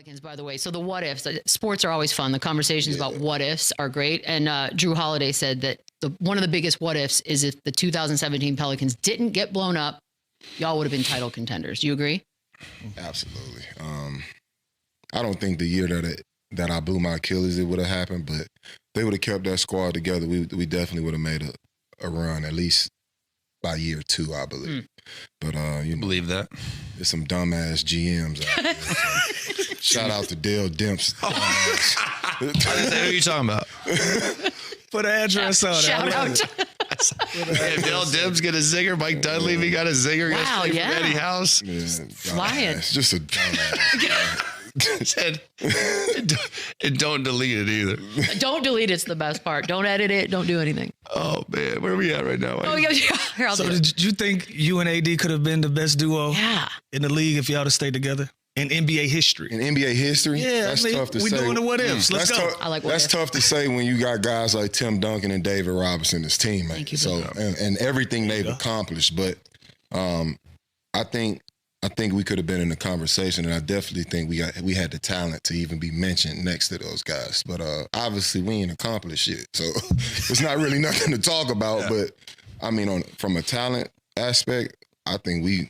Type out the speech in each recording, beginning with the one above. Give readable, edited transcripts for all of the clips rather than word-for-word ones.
Pelicans, by the way. So the what ifs, sports are always fun. The conversations about what ifs are great. And Drew Holiday said that one of the biggest what ifs is if the 2017 Pelicans didn't get blown up, y'all would have been title contenders. Do you agree? Absolutely. I don't think the year that I blew my Achilles, it would have happened, but they would have kept that squad together. We definitely would have made a run, at least by year 2, I believe. But you know, believe that there's some dumbass GMs out there. So shout out to Dale Demps. Who are you talking about? Put an address on it. Shout out. Dale Demps get a zinger. Mike Dunleavy we got a zinger. Wow, yeah. Eddie House. Yeah, Flying. It's just a dumbass. And don't delete it either. Don't delete it. It's the best part. Don't edit it. Don't do anything. Oh, man. Where are we at right now? Oh, yeah. Here, I'll So do it. did you think you and AD could have been the best duo in the league if y'all had stayed together in NBA history? In NBA history, Yeah, that's I mean, tough to we say. doing the what ifs. Let's That's go. tough- I like what that's if. tough to say when you got guys like Tim Duncan and David Robinson as teammates. Thank you, So and everything they've accomplished, but I think we could have been in the conversation, and I definitely think we had the talent to even be mentioned next to those guys. But obviously, we ain't accomplished shit, so it's not really nothing to talk about. But I mean, from a talent aspect, I think we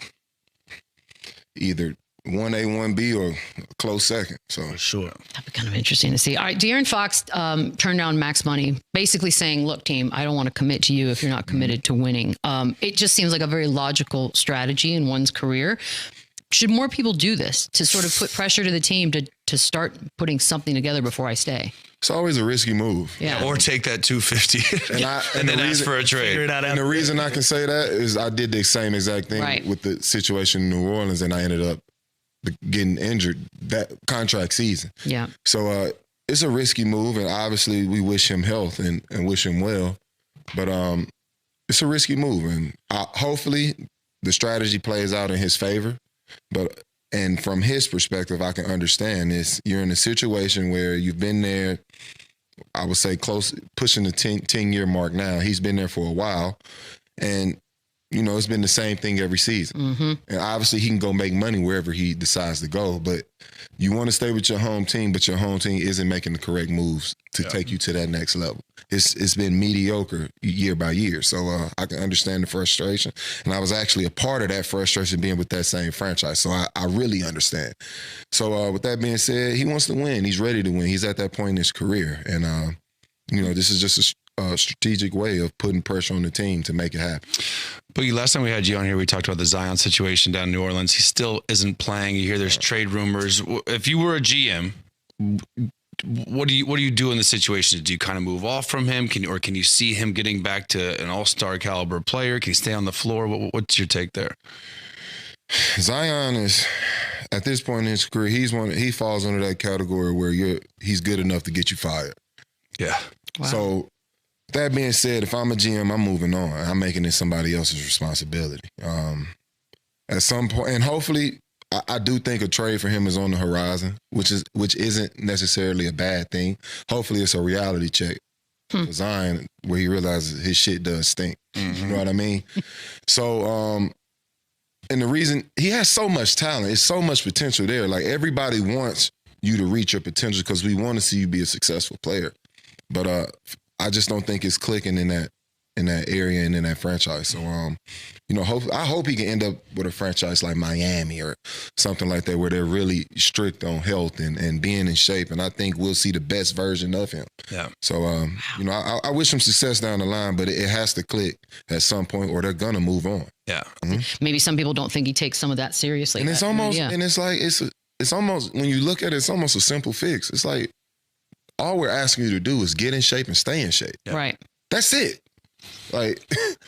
either 1A, 1B, or a close second. So Sure. That'd be kind of interesting to see. All right, De'Aaron Fox turned down max money, basically saying, look, team, I don't want to commit to you if you're not committed to winning. It just seems like a very logical strategy in one's career. Should more people do this to sort of put pressure to the team to start putting something together before I stay? it's always a risky move. Yeah. Or take that 250 And then the ask reason- for a Figure it trade. out And the after. reason I can say that is I did the same exact thing Right. with the situation in New Orleans, and I ended up getting injured that contract season. Yeah. So it's a risky move, and obviously we wish him health and wish him well. But it's a risky move, and hopefully the strategy plays out in his favor. And from his perspective, I can understand this. You're in a situation where you've been there, I would say close, pushing the 10-year mark now. He's been there for a while. And, you know, it's been the same thing every season. Mm-hmm. And obviously he can go make money wherever he decides to go. But you want to stay with your home team, but your home team isn't making the correct moves to take you to that next level. It's been mediocre year by year. So I can understand the frustration. And I was actually a part of that frustration being with that same franchise. So I really understand. So with that being said, he wants to win. He's ready to win. He's at that point in his career. And, you know, this is just a strategic way of putting pressure on the team to make it happen. Boogie, last time we had you on here, we talked about the Zion situation down in New Orleans. He still isn't playing. You hear there's trade rumors. If you were a GM, what do you do in the situation? Do you kind of move off from him? Can you see him getting back to an all-star caliber player? Can he stay on the floor? What's your take there? Zion is, at this point in his career, he falls under that category where he's good enough to get you fired. Yeah. Wow. So that being said, if I'm a GM, I'm moving on. I'm making it somebody else's responsibility. At some point, and hopefully, I do think a trade for him is on the horizon, which isn't necessarily a bad thing. Hopefully, it's a reality check for Zion where he realizes his shit does stink. You know what I mean? So, and the reason he has so much talent, it's so much potential there. Like everybody wants you to reach your potential because we want to see you be a successful player. But I just don't think it's clicking in that area and in that franchise. So, you know, I hope he can end up with a franchise like Miami or something like that where they're really strict on health and being in shape. And I think we'll see the best version of him. Yeah. So, you know, I wish him success down the line, but it has to click at some point or they're going to move on. Yeah. Maybe some people don't think he takes some of that seriously. And it's almost, and it's like, it's almost, when you look at it, it's almost a simple fix. It's like, all we're asking you to do is get in shape and stay in shape. Yeah. Right. That's it. Like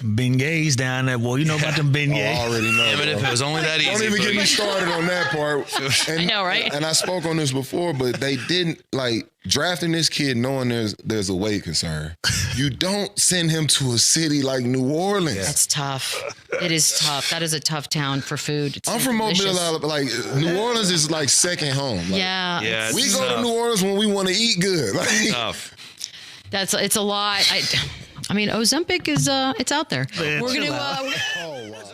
Beignets down there, boy. You know about them beignets. I already know. Yeah, but if it was only that easy. Don't even get me Boogie. started on that part. And, I know, right? And I spoke on this before, but they didn't like drafting this kid knowing there's a weight concern. You don't send him to a city like New Orleans. That's tough. It is tough. That is a tough town for food. It's I'm from Mobile, delicious. Alabama. Like New Orleans is like second home. Like, Yeah. Yeah, we it's go tough. to New Orleans when we want to eat good. Like, Tough. It's a lot. I mean, Ozempic is it's out there. Man, We're chill gonna out. oh, wow.